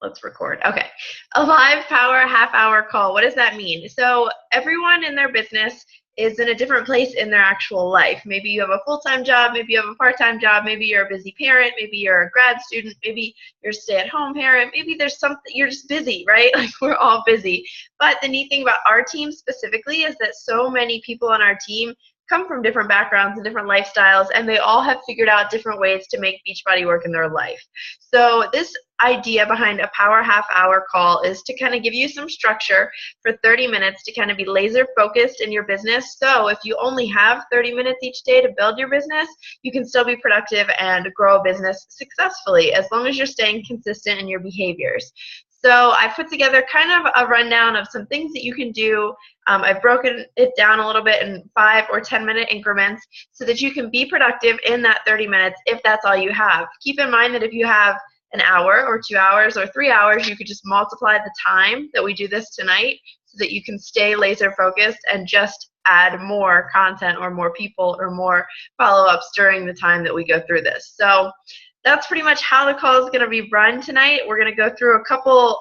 Let's record. Okay. A live power half-hour call. What does that mean? So everyone in their business is in a different place in their actual life. Maybe you have a full-time job, maybe you have a part-time job, maybe you're a busy parent, maybe you're a grad student, maybe you're a stay-at-home parent, maybe there's something, you're just busy, right? Like we're all busy. But the neat thing about our team specifically is that so many people on our team come from different backgrounds and different lifestyles, and they all have figured out different ways to make Beachbody work in their life. So this idea behind a power half-hour call is to kind of give you some structure for 30 minutes to kind of be laser focused in your business. So if you only have 30 minutes each day to build your business, you can still be productive and grow a business successfully as long as you're staying consistent in your behaviors. So I put together kind of a rundown of some things that you can do. I've broken it down a little bit in 5 or 10-minute increments so that you can be productive in that 30 minutes if that's all you have. Keep in mind that if you have an hour or 2 hours or 3 hours, you could just multiply the time that we do this tonight so that you can stay laser focused and just add more content or more people or more follow-ups during the time that we go through this. So that's pretty much how the call is going to be run tonight. We're going to go through a couple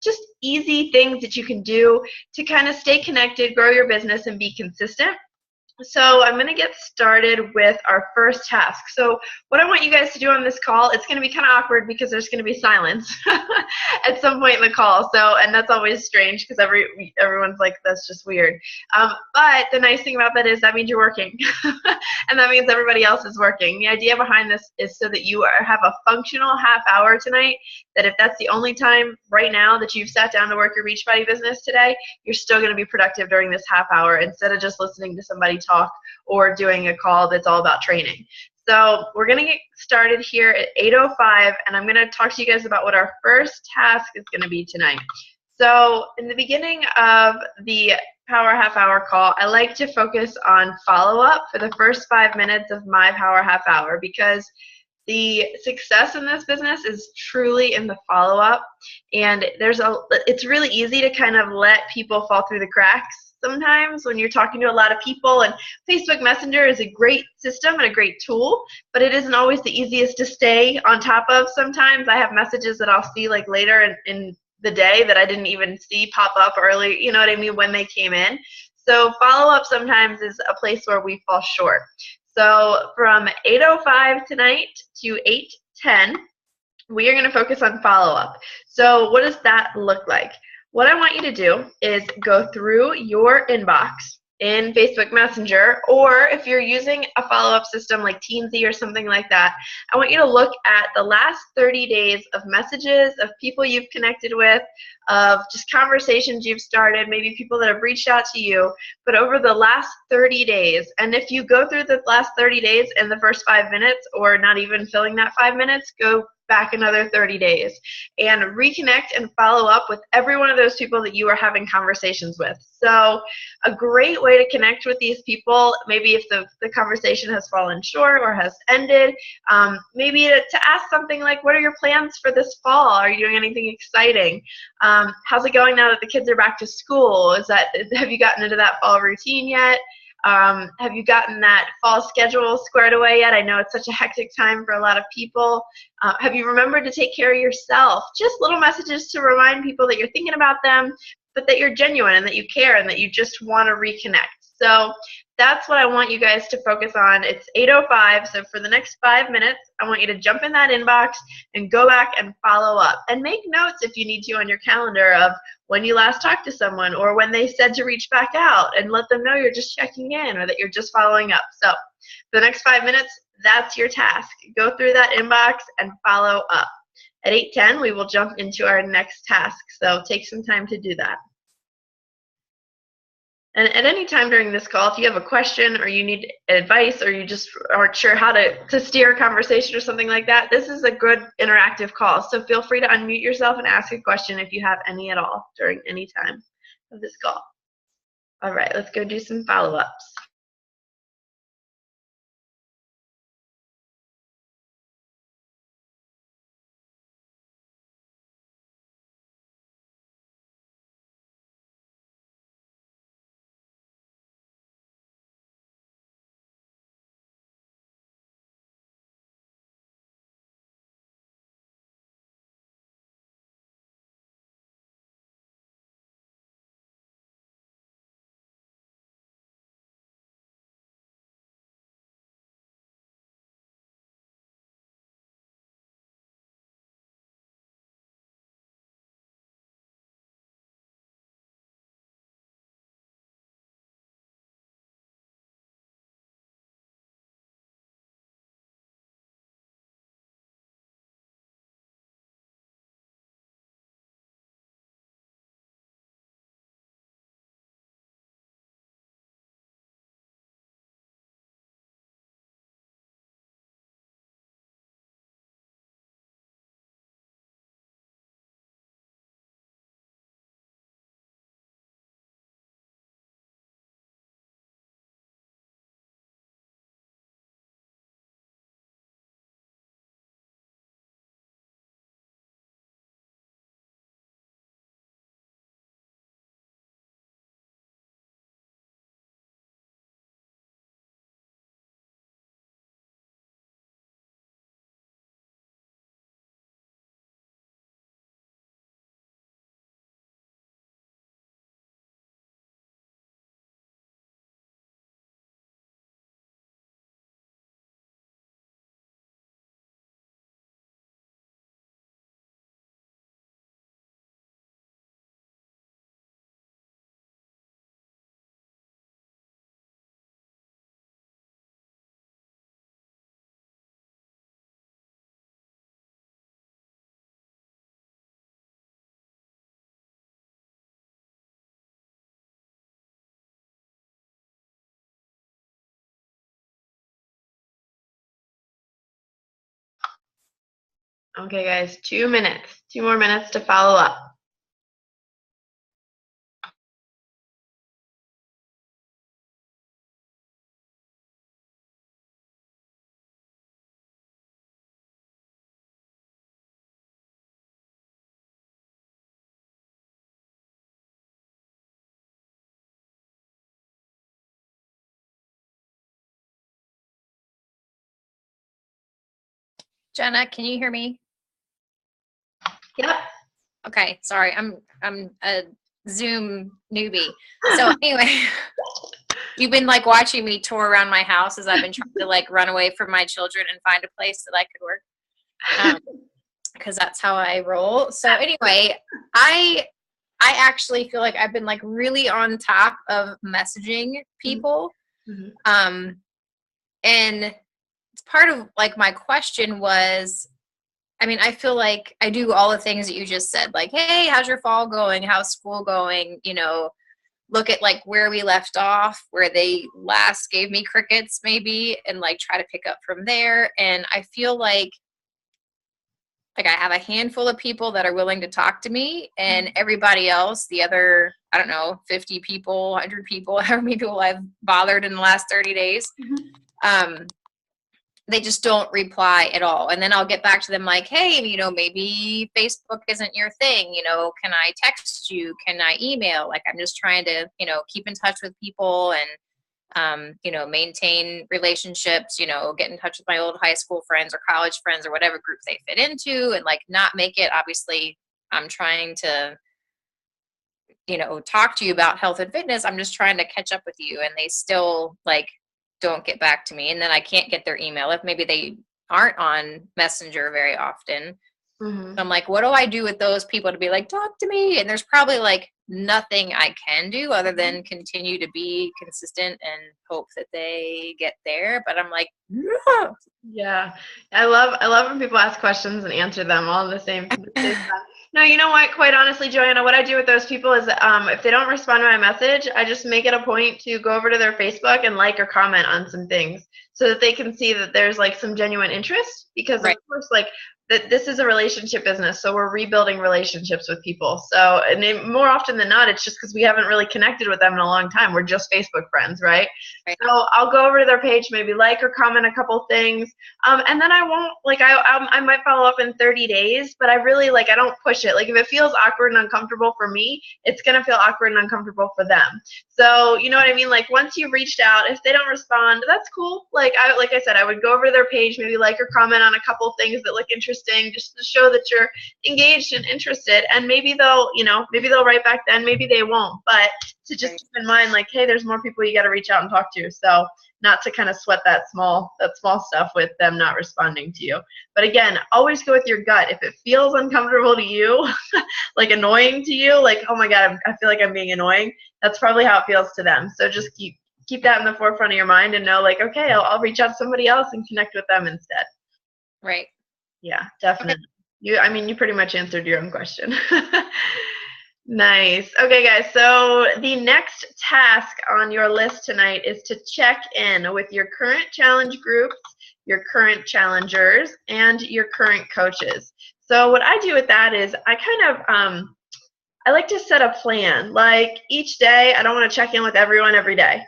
just easy things that you can do to kind of stay connected, grow your business, and be consistent. So I'm going to get started with our first task. So what I want you guys to do on this call, it's going to be kind of awkward because there's going to be silence at some point in the call. So, and that's always strange because everyone's like, that's just weird. But the nice thing about that is that means you're working. And that means everybody else is working. The idea behind this is so that you have a functional half hour tonight, that if that's the only time right now that you've sat down to work your Beachbody business today, you're still going to be productive during this half hour instead of just listening to somebody talk or doing a call that's all about training. So we're going to get started here at 8:05, and I'm going to talk to you guys about what our first task is going to be tonight. So in the beginning of the power half hour call, I like to focus on follow-up for the first 5 minutes of my power half hour, because the success in this business is truly in the follow-up, and it's really easy to kind of let people fall through the cracks sometimes when you're talking to a lot of people, and Facebook Messenger is a great system and a great tool, but it isn't always the easiest to stay on top of. Sometimes I have messages that I'll see like later in the day that I didn't even see pop up early, you know what I mean, when they came in. So follow-up sometimes is a place where we fall short. So from 8:05 tonight to 8:10, we are going to focus on follow-up. So what does that look like? What I want you to do is go through your inbox in Facebook Messenger, or if you're using a follow-up system like Teensy or something like that, I want you to look at the last 30 days of messages, of people you've connected with, of just conversations you've started, maybe people that have reached out to you, but over the last 30 days. And if you go through the last 30 days in the first 5 minutes, or not even filling that 5 minutes, go back another 30 days and reconnect and follow up with every one of those people that you are having conversations with. So a great way to connect with these people, maybe if the conversation has fallen short or has ended, maybe to ask something like, what are your plans for this fall? Are you doing anything exciting? How's it going now that the kids are back to school? Have you gotten into that fall routine yet? Have you gotten that fall schedule squared away yet? I know it's such a hectic time for a lot of people. Have you remembered to take care of yourself? Just little messages to remind people that you're thinking about them, but that you're genuine and that you care and that you just want to reconnect. So that's what I want you guys to focus on. It's 8:05, so for the next 5 minutes, I want you to jump in that inbox and go back and follow up. And make notes if you need to on your calendar of when you last talked to someone or when they said to reach back out, and let them know you're just checking in or that you're just following up. So for the next 5 minutes, that's your task. Go through that inbox and follow up. At 8:10, we will jump into our next task, so take some time to do that. And at any time during this call, if you have a question or you need advice or you just aren't sure how to steer a conversation or something like that, this is a good interactive call. So feel free to unmute yourself and ask a question if you have any at all during any time of this call. All right, let's go do some follow-ups. Okay, guys, 2 minutes. 2 more minutes to follow up. Jenna, can you hear me? Yep. Okay, sorry, I'm a Zoom newbie. So anyway, you've been like watching me tour around my house as I've been trying to like run away from my children and find a place that I could work, because that's how I roll. So anyway, I actually feel like I've been like really on top of messaging people, Mm-hmm. and it's part of like my question was, I mean, I feel like I do all the things that you just said, like, hey, how's your fall going? How's school going? You know, look at like where we left off, where they last gave me crickets maybe, and like try to pick up from there. And I feel like I have a handful of people that are willing to talk to me, and everybody else, the other, I don't know, 50 people, 100 people, however many people I've bothered in the last 30 days, they just don't reply at all. And then I'll get back to them like, hey, you know, maybe Facebook isn't your thing. You know, can I text you? Can I email? Like, I'm just trying to, you know, keep in touch with people and, you know, maintain relationships, you know, get in touch with my old high school friends or college friends or whatever group they fit into, and like not make it, obviously, I'm trying to, you know, talk to you about health and fitness. I'm just trying to catch up with you. And they still like don't get back to me. And then I can't get their email if maybe they aren't on Messenger very often. Mm-hmm. So I'm like, what do I do with those people to be like, talk to me? And there's probably like nothing I can do other than continue to be consistent and hope that they get there. But I'm like, no. Yeah, I love when people ask questions and answer them all in the same time. No, you know what? Quite honestly, Joanna, what I do with those people is, if they don't respond to my message, I just make it a point to go over to their Facebook and like or comment on some things so that they can see that there's like some genuine interest. Because of Right. course, like that this is a relationship business, so we're rebuilding relationships with people. So, and more often than not, it's just because we haven't really connected with them in a long time. We're just Facebook friends, right? Right. So I'll go over to their page, maybe like or comment a couple things. And then I won't, like, I might follow up in 30 days, but I really, like, I don't push it. Like, if it feels awkward and uncomfortable for me, it's going to feel awkward and uncomfortable for them. So, you know what I mean? Like, once you've reached out, if they don't respond, that's cool. Like I said, I would go over to their page, maybe like or comment on a couple things that look interesting, just to show that you're engaged and interested. And maybe they'll, you know, maybe they'll write back then, maybe they won't. But to just keep in mind, like, hey, there's more people you got to reach out and talk to. So, not to kind of sweat that small stuff with them not responding to you. But again, always go with your gut. If it feels uncomfortable to you, like annoying to you, like, oh my God, I feel like I'm being annoying, that's probably how it feels to them. So just keep that in the forefront of your mind and know, like, okay, I'll reach out to somebody else and connect with them instead. Right. Yeah, definitely. Okay. You pretty much answered your own question. Nice. Okay, guys, so the next task on your list tonight is to check in with your current challenge groups, your current challengers, and your current coaches. So what I do with that is I like to set a plan. Like each day, I don't want to check in with everyone every day.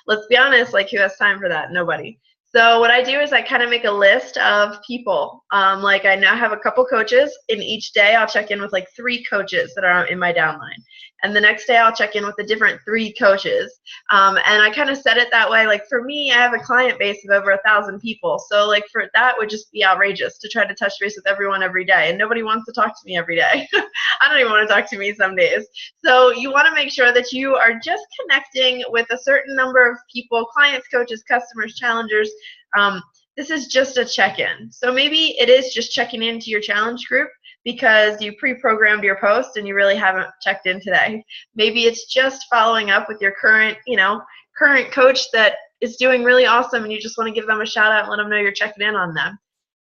Let's be honest, like who has time for that? Nobody. So what I do is I kind of make a list of people. Like I now have a couple coaches. In each day, I'll check in with like 3 coaches that are in my downline. And the next day, I'll check in with a different 3 coaches. And I kind of set it that way. Like for me, I have a client base of over 1,000 people. So like for that would just be outrageous to try to touch base with everyone every day. And nobody wants to talk to me every day. I don't even want to talk to me some days. So you want to make sure that you are just connecting with a certain number of people, clients, coaches, customers, challengers. This is just a check-in. So maybe it is just checking into your challenge group because you pre-programmed your post and you really haven't checked in today. Maybe it's just following up with your current coach that is doing really awesome and you just want to give them a shout out and let them know you're checking in on them.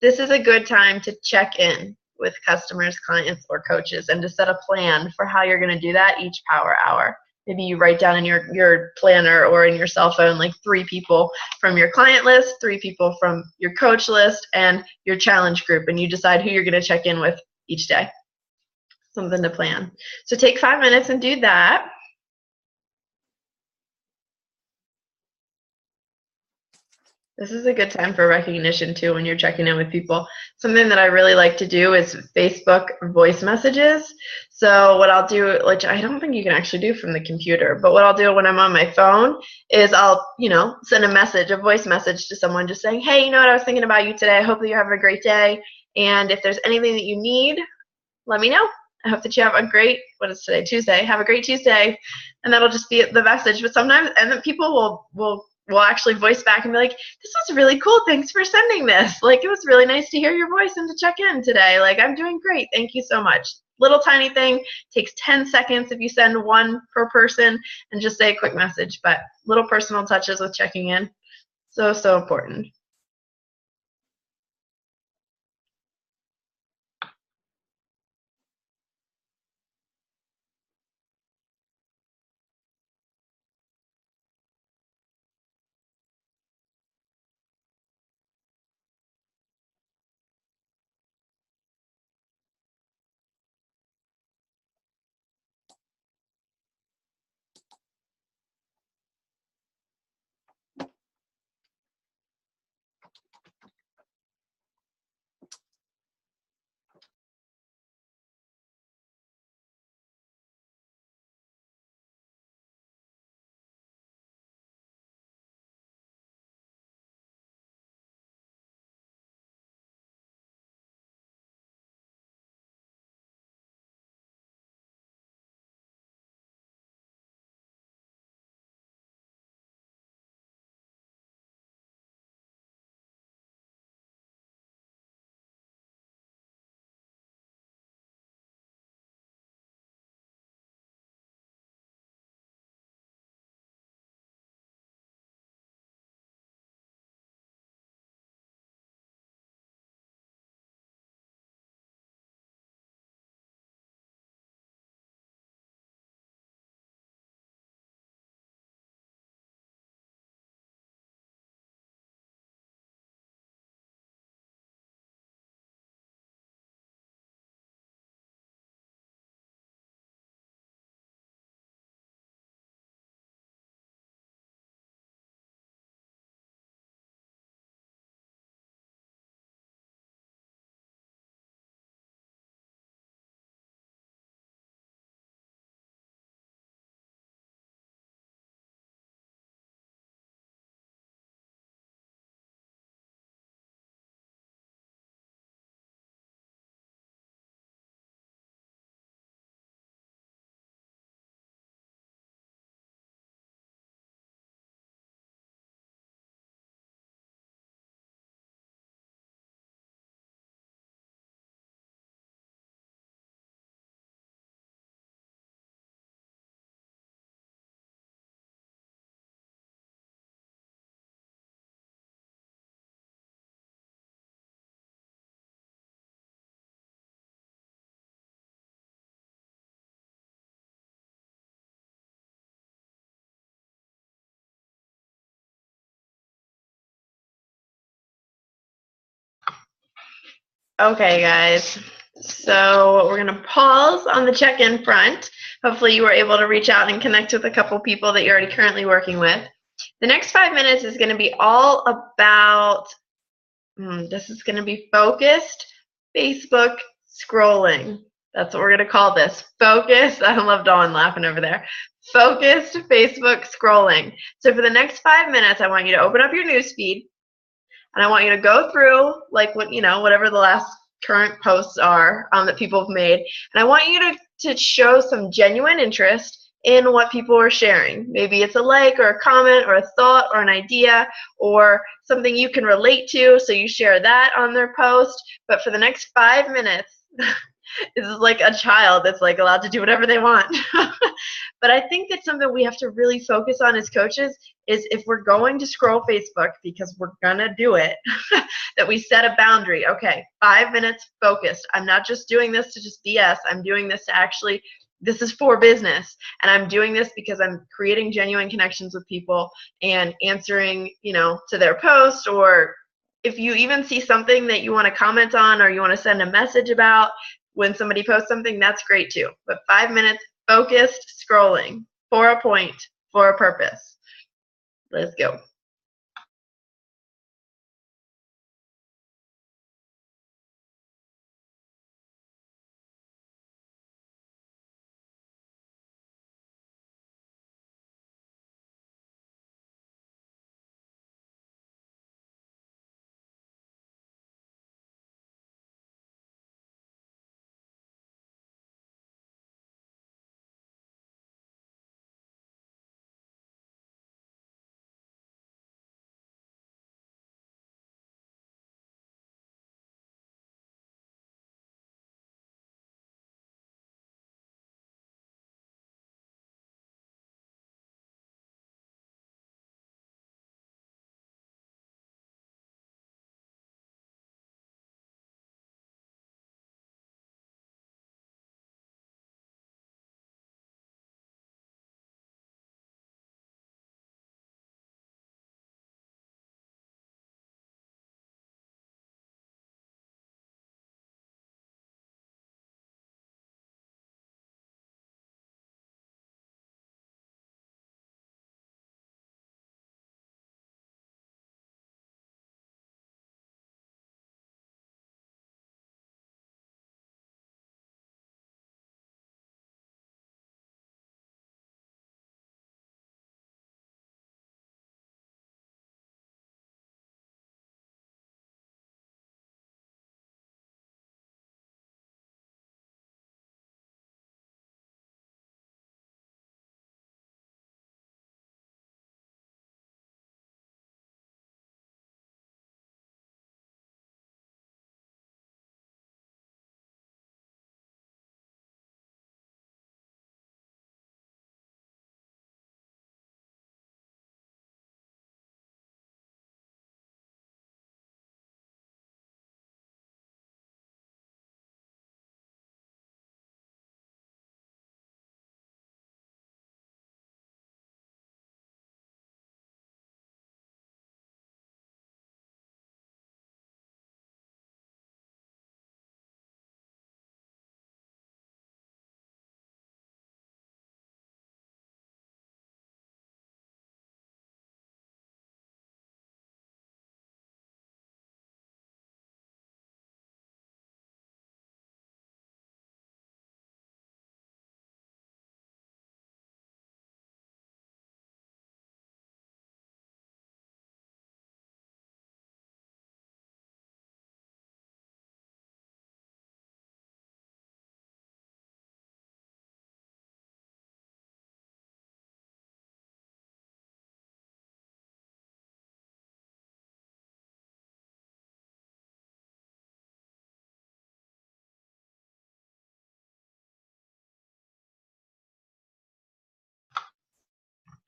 This is a good time to check in with customers, clients, or coaches and to set a plan for how you're going to do that each power hour. maybe you write down in your planner or in your cell phone like 3 people from your client list, 3 people from your coach list, and your challenge group, and you decide who you're going to check in with each day. Something to plan. So take 5 minutes and do that. This is a good time for recognition too when you're checking in with people. Something that I really like to do is Facebook voice messages. So what I'll do, which I don't think you can actually do from the computer, but what I'll do when I'm on my phone is I'll, send a message, a voice message to someone just saying, hey, what, I was thinking about you today. I hope that you're having a great day. And if there's anything that you need, let me know. I hope that you have a great, what is today, Tuesday. Have a great Tuesday. And that'll just be the message. But sometimes, and then people will actually voice back and be like, this was really cool. Thanks for sending this. Like, it was really nice to hear your voice and to check in today. Like, I'm doing great. Thank you so much. Little tiny thing. Takes 10 seconds if you send one per person and just say a quick message. But little personal touches with checking in. So, so important. Okay, guys. So we're going to pause on the check-in front. Hopefully you were able to reach out and connect with a couple people that you're already currently working with. The next 5 minutes is going to be all about, this is going to be focused Facebook scrolling. That's what we're going to call this. Focused. I love Dawn laughing over there. Focused Facebook scrolling. So for the next 5 minutes, I want you to open up your news feed. And I want you to go through, like, whatever the last current posts are that people have made. And I want you to show some genuine interest in what people are sharing. Maybe it's a like or a comment or a thought or an idea or something you can relate to, so you share that on their post. But for the next 5 minutes, this is like a child that's like allowed to do whatever they want. But I think that's something we have to really focus on as coaches is if we're going to scroll Facebook, because we're gonna do it, that we set a boundary. Okay, 5 minutes focused. I'm not just doing this to just BS. I'm doing this to actually this is for business, and I'm doing this because I'm creating genuine connections with people and answering, to their post. Or if you even see something that you want to comment on or you want to send a message about when somebody posts something, that's great too. But 5 minutes focused scrolling for a point, for a purpose. Let's go.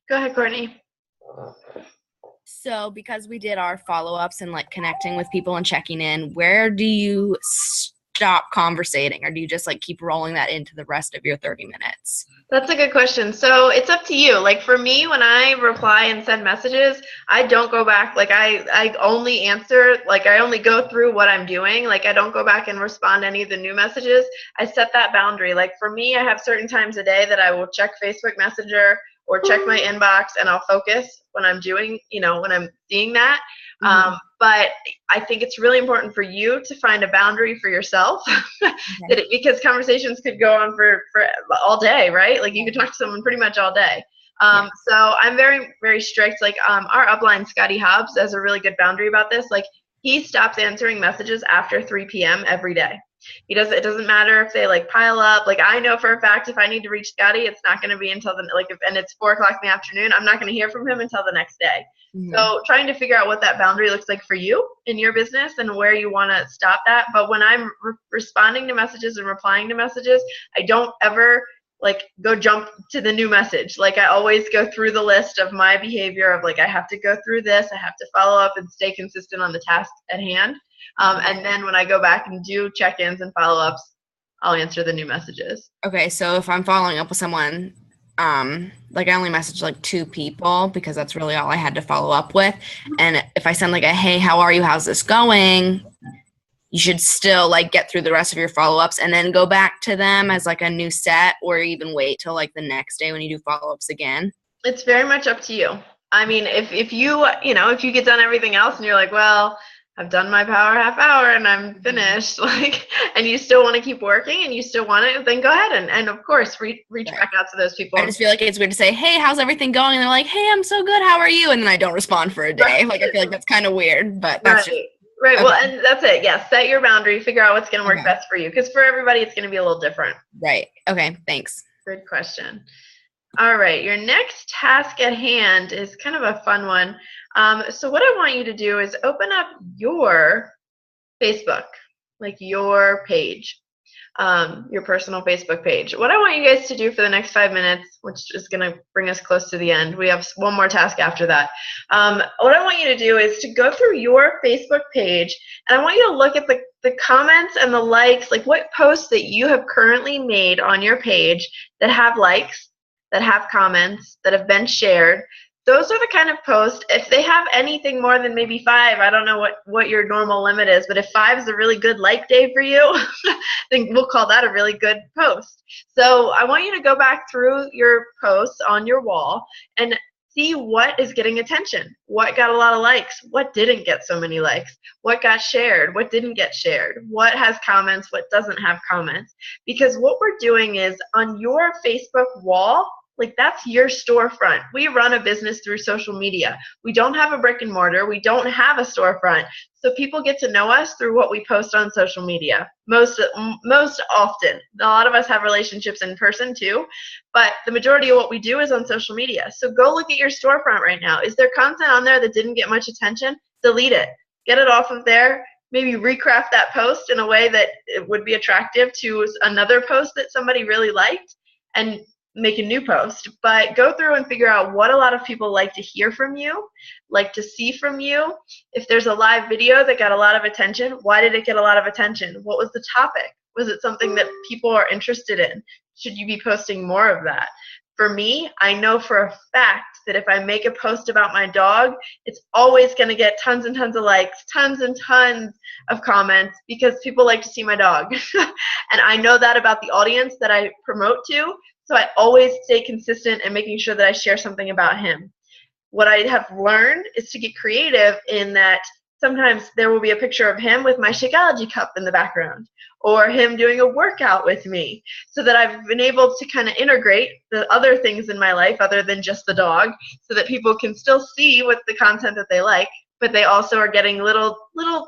Go ahead, Courtney. So because we did our follow-ups and like connecting with people and checking in, where do you stop conversating, or do you just like keep rolling that into the rest of your 30 minutes? That's a good question. So it's up to you. Like for me, when I reply and send messages, I don't go back. Like I only answer, like I only go through what I'm doing. Like I don't go back and respond to any of the new messages. I set that boundary. Like for me, I have certain times a day that I will check Facebook Messenger or check my inbox, and I'll focus when I'm doing, when I'm seeing that. But I think it's really important for you to find a boundary for yourself because conversations could go on for all day, right? Like you could talk to someone pretty much all day. So I'm very, very strict. Like our upline, Scotty Hobbs, has a really good boundary about this. Like he stops answering messages after 3 p.m. every day. It doesn't matter if they like pile up. Like I know for a fact if I need to reach Scotty, it's not going to be until and it's 4 o'clock in the afternoon. I'm not going to hear from him until the next day. So trying to figure out what that boundary looks like for you in your business and where you want to stop that. But when I'm responding to messages and replying to messages, I don't ever like go jump to the new message. Like I always go through the list of my behavior of like I have to go through this, I have to follow up and stay consistent on the task at hand. And then when I go back and do check-ins and follow-ups, I'll answer the new messages. Okay, so if I'm following up with someone, like I only messaged like 2 people because that's really all I had to follow up with. And if I send like a, hey, how are you? How's this going? You should still like get through the rest of your follow-ups and then go back to them as like a new set, or even wait till like the next day when you do follow-ups again. It's very much up to you. I mean, if you, if you get done everything else and you're like, well, I've done my power half hour and I'm finished, like, and you still want to keep working and you still want it, then go ahead and of course, reach back out to those people. I just feel like it's weird to say, hey, how's everything going? And they're like, hey, I'm so good. How are you? And then I don't respond for a day. Like, I feel like that's kind of weird, but that's just. Right. Okay. Well, and that's it. Yeah. Set your boundary. Figure out what's going to work best for you. Because for everybody, it's going to be a little different. Right. Okay. Thanks. Good question. All right. Your next task at hand is kind of a fun one. So what I want you to do is open up your Facebook, like your page, your personal Facebook page. What I want you guys to do for the next 5 minutes, which is going to bring us close to the end. We have one more task after that. What I want you to do is to go through your Facebook page, and I want you to look at the comments and the likes, like what posts that you have currently made on your page that have likes, that have comments, that have been shared. Those are the kind of posts, if they have anything more than maybe 5, I don't know what your normal limit is, but if 5 is a really good like day for you, then we'll call that a really good post. So I want you to go back through your posts on your wall and see what is getting attention, what got a lot of likes, what didn't get so many likes, what got shared, what didn't get shared, what has comments, what doesn't have comments. Because what we're doing is on your Facebook wall, like that's your storefront. We run a business through social media. We don't have a brick and mortar. We don't have a storefront. So people get to know us through what we post on social media most often. A lot of us have relationships in person too, but the majority of what we do is on social media. So go look at your storefront right now. Is there content on there that didn't get much attention? Delete it. Get it off of there. Maybe recraft that post in a way that it would be attractive to another post that somebody really liked, and make a new post. But go through and figure out what a lot of people like to hear from you, like to see from you. If there's a live video that got a lot of attention, why did it get a lot of attention? What was the topic? Was it something that people are interested in? Should you be posting more of that? For me, I know for a fact that if I make a post about my dog, it's always going to get tons and tons of likes, tons and tons of comments, because people like to see my dog. And I know that about the audience that I promote to. So I always stay consistent in making sure that I share something about him. What I have learned is to get creative in that sometimes there will be a picture of him with my Shakeology cup in the background, or him doing a workout with me, so that I've been able to kind of integrate the other things in my life other than just the dog, so that people can still see what the content that they like, but they also are getting little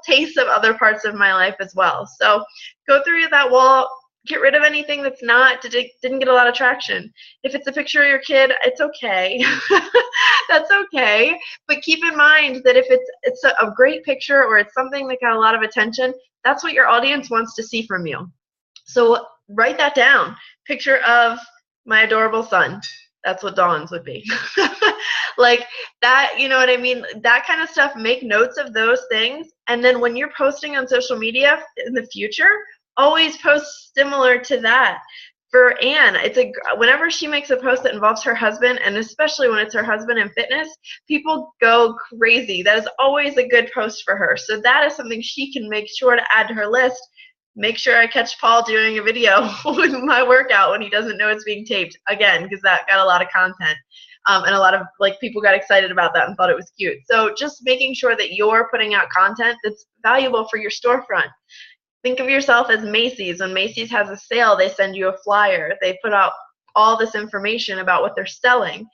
tastes of other parts of my life as well. So go through that wall. Get rid of anything that's didn't get a lot of traction. If it's a picture of your kid, it's okay. That's okay. But keep in mind that if it's a great picture, or it's something that got a lot of attention, that's what your audience wants to see from you. So write that down. Picture of my adorable son. That's what Dawn's would be. Like that, you know what I mean? That kind of stuff, make notes of those things. And then when you're posting on social media in the future, always post similar to that. For Anne, whenever she makes a post that involves her husband, and especially when it's her husband in fitness, people go crazy. That is always a good post for her. So that is something she can make sure to add to her list. Make sure I catch Paul doing a video with my workout when he doesn't know it's being taped, again, because that got a lot of content. And a lot of people got excited about that and thought it was cute. So just making sure that you're putting out content that's valuable for your storefront. Think of yourself as Macy's. When Macy's has a sale, they send you a flyer. They put out all this information about what they're selling.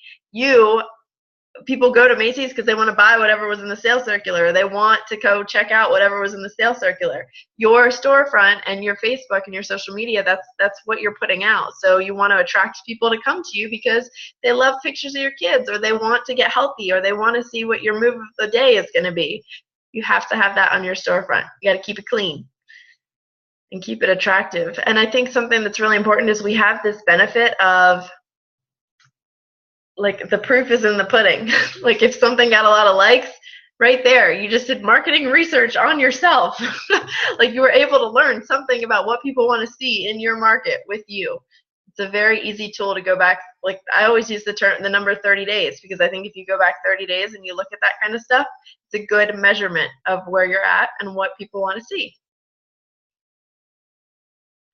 People go to Macy's because they want to buy whatever was in the sale circular. They want to go check out whatever was in the sale circular. Your storefront and your Facebook and your social media, that's what you're putting out. So you want to attract people to come to you because they love pictures of your kids, or they want to get healthy, or they want to see what your move of the day is going to be. You have to have that on your storefront. You got to keep it clean and keep it attractive. And I think something that's really important is we have this benefit of, the proof is in the pudding. If something got a lot of likes, right there. You just did marketing research on yourself. Like you were able to learn something about what people want to see in your market with you. It's a very easy tool to go back. Like I always use the number 30 days, because I think if you go back 30 days and you look at that kind of stuff, it's a good measurement of where you're at and what people want to see.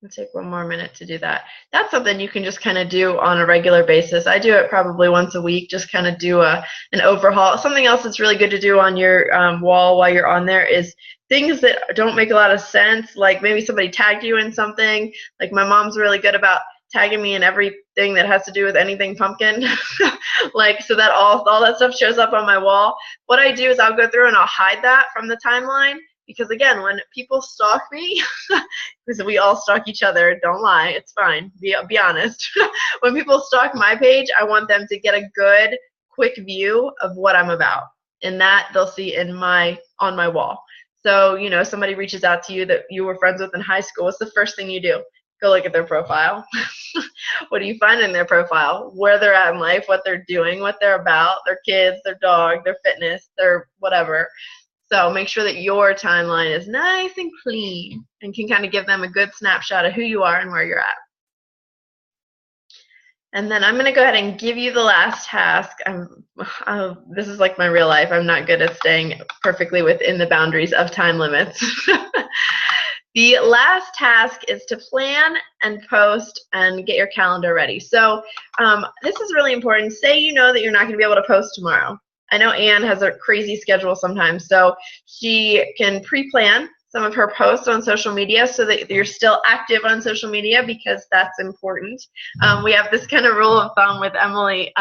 I'll take one more minute to do that. That's something you can just kind of do on a regular basis. I do it probably once a week, just kind of do an overhaul. Something else that's really good to do on your wall while you're on there is things that don't make a lot of sense, like maybe somebody tagged you in something. Like my mom's really good about tagging me in everything that has to do with anything pumpkin. Like, so that all that stuff shows up on my wall. What I do is I'll go through and I'll hide that from the timeline. Because again, when people stalk me, because we all stalk each other, don't lie, it's fine, be honest. When people stalk my page, I want them to get a good, quick view of what I'm about. And that they'll see on my wall. So, you know, somebody reaches out to you that you were friends with in high school, what's the first thing you do? Go look at their profile. What do you find in their profile? Where they're at in life, what they're doing, what they're about, their kids, their dog, their fitness, their whatever. So make sure that your timeline is nice and clean and can kind of give them a good snapshot of who you are and where you're at. And then I'm going to go ahead and give you the last task. This is like my real life. I'm not good at staying perfectly within the boundaries of time limits. The last task is to plan and post and get your calendar ready. So this is really important. Say you know that you're not going to be able to post tomorrow. I know Anne has a crazy schedule sometimes, so she can pre-plan some of her posts on social media so that you're still active on social media, because that's important. We have this kind of rule of thumb with Emily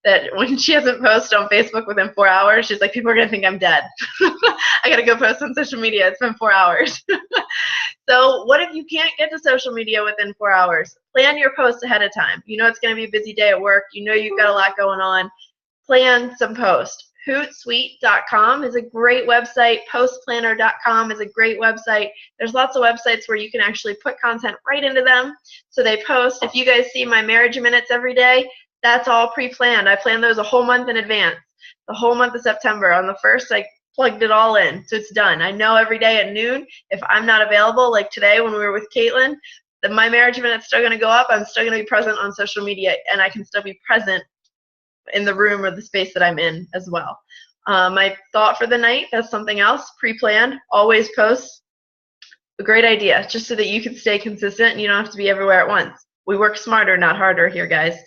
that when she hasn't posted on Facebook within 4 hours, she's like, people are going to think I'm dead. I got to go post on social media. It's been 4 hours. So what if you can't get to social media within 4 hours? Plan your posts ahead of time. You know it's going to be a busy day at work. You know you've got a lot going on. Plan some posts. Hootsuite.com is a great website. Postplanner.com is a great website. There's lots of websites where you can actually put content right into them so they post. If you guys see my marriage minutes every day, that's all pre-planned. I plan those a whole month in advance. The whole month of September. On the 1st, I plugged it all in, so it's done. I know every day at noon, if I'm not available, like today when we were with Caitlin, then my marriage minute's still going to go up. I'm still going to be present on social media, and I can still be present in the room or the space that I'm in as well. My thought for the night, that's something else, pre-planned, always post. A great idea, just so that you can stay consistent and you don't have to be everywhere at once. We work smarter, not harder here, guys.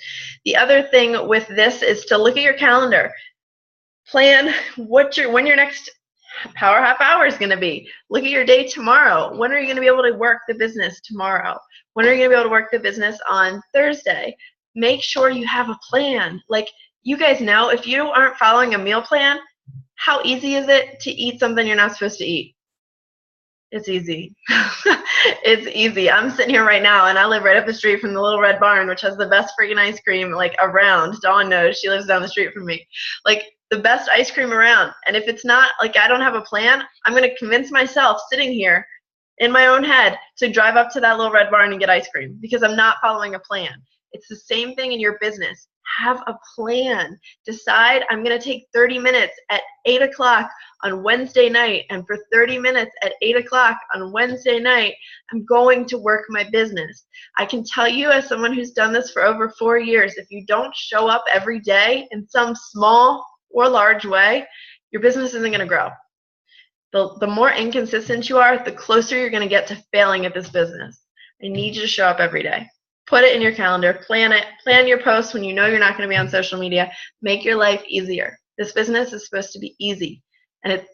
The other thing with this is to look at your calendar. Plan when your next Power Half Hour is going to be. Look at your day tomorrow. When are you going to be able to work the business tomorrow? When are you going to be able to work the business on Thursday? Make sure you have a plan. Like, you guys know, if you aren't following a meal plan, how easy is it to eat something you're not supposed to eat? It's easy. It's easy. I'm sitting here right now, and I live right up the street from the Little Red Barn, which has the best freaking ice cream, like, around. Dawn knows. She lives down the street from me. Like, the best ice cream around. And if it's not, like, I don't have a plan, I'm going to convince myself sitting here in my own head to drive up to that Little Red Barn and get ice cream, because I'm not following a plan. It's the same thing in your business. Have a plan. Decide, I'm going to take 30 minutes at 8 o'clock on Wednesday night, and for 30 minutes at 8 o'clock on Wednesday night, I'm going to work my business. I can tell you, as someone who's done this for over 4 years, if you don't show up every day in some small or large way, your business isn't going to grow. The more inconsistent you are, the closer you're going to get to failing at this business. I need you to show up every day. Put it in your calendar. Plan it. Plan your posts when you know you're not going to be on social media. Make your life easier. This business is supposed to be easy. And it's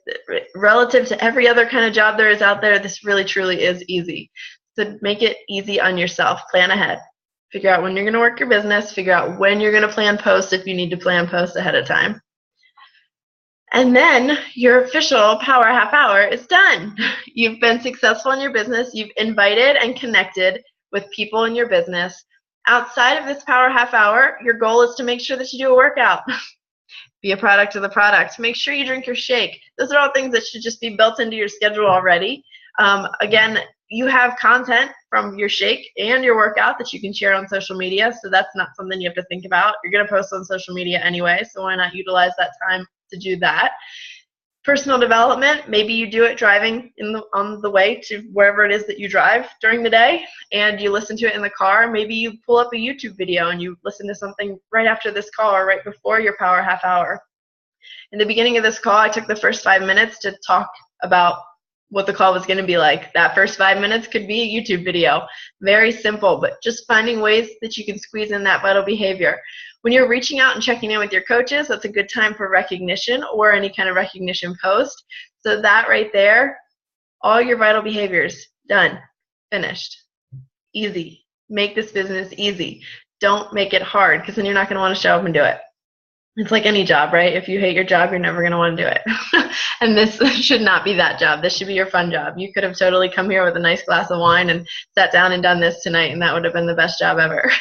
relative to every other kind of job there is out there, this really truly is easy. So make it easy on yourself. Plan ahead. Figure out when you're going to work your business. Figure out when you're going to plan posts if you need to plan posts ahead of time. And then your official Power Half Hour is done. You've been successful in your business. You've invited and connected with people in your business. Outside of this Power Half Hour, your goal is to make sure that you do a workout. Be a product of the product. Make sure you drink your shake. Those are all things that should just be built into your schedule already. Again, you have content from your shake and your workout that you can share on social media, so that's not something you have to think about. You're going to post on social media anyway, so why not utilize that time to do that? Personal development, maybe you do it driving on the way to wherever it is that you drive during the day, and you listen to it in the car. Maybe you pull up a YouTube video and you listen to something right after this call or right before your Power Half Hour. In the beginning of this call, I took the first 5 minutes to talk about what the call was going to be like. That first 5 minutes could be a YouTube video. Very simple, but just finding ways that you can squeeze in that vital behavior. When you're reaching out and checking in with your coaches, that's a good time for recognition or any kind of recognition post. So that right there, all your vital behaviors, done, finished, easy. Make this business easy. Don't make it hard, because then you're not going to want to show up and do it. It's like any job, right? If you hate your job, you're never going to want to do it. And this should not be that job. This should be your fun job. You could have totally come here with a nice glass of wine and sat down and done this tonight, and that would have been the best job ever.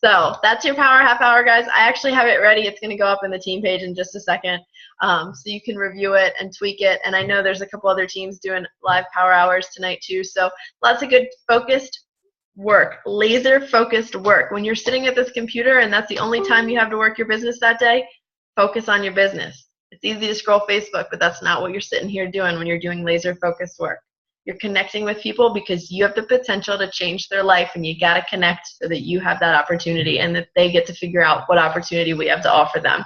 So that's your Power Half Hour, guys. I actually have it ready. It's going to go up in the team page in just a second, so you can review it and tweak it. And I know there's a couple other teams doing live Power Hours tonight too. So lots of good focused work, laser focused work. When you're sitting at this computer and that's the only time you have to work your business that day, focus on your business. It's easy to scroll Facebook, but that's not what you're sitting here doing when you're doing laser focused work. You're connecting with people because you have the potential to change their life, and you got to connect so that you have that opportunity and that they get to figure out what opportunity we have to offer them.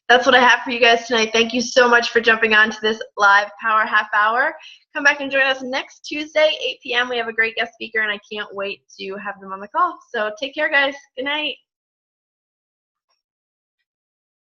That's what I have for you guys tonight. Thank you so much for jumping on to this live Power Half Hour. Come back and join us next Tuesday, 8 p.m. We have a great guest speaker, and I can't wait to have them on the call. So take care, guys. Good night.